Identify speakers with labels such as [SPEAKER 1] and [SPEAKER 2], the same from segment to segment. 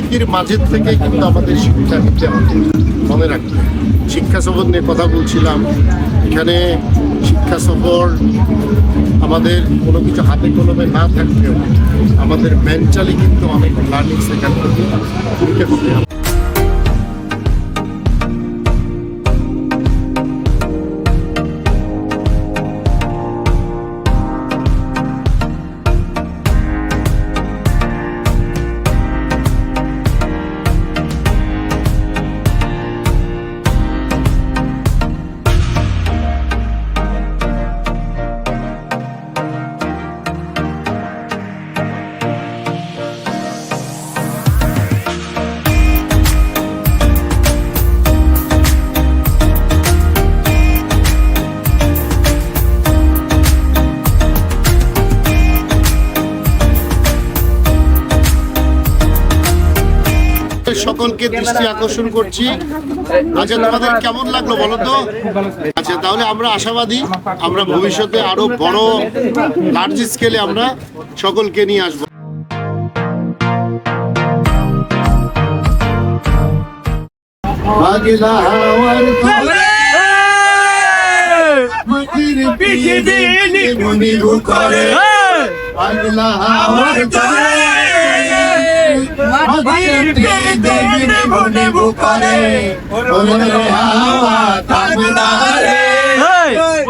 [SPEAKER 1] পরিস্থিতির মাঝে থেকে কিন্তু আমাদের শিক্ষা নিতে হবে, মনে রাখতে। শিক্ষা সফর নিয়ে কথা বলছিলাম, এখানে শিক্ষা সফর আমাদের কোনো কিছু হাতে কলমে না থাকলেও আমাদের মেন্টালি কিন্তু অনেক লার্নিং সেখান থেকে নিতে হবে। সকলকে দৃষ্টি আকর্ষণ করছি। আচ্ছা, তোমাদের কেমন লাগলো বলো তো? আচ্ছা, তাহলে আমরা আশাবাদী, আমরা ভবিষ্যতে আরো বড় লার্জ স্কেলে আমরা সকলকে নিয়ে আসবো।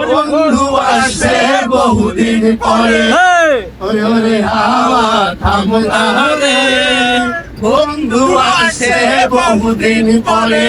[SPEAKER 2] বন্ধু আসে বহুদিন পরে, বন্ধু আসে বহুদিন পরে।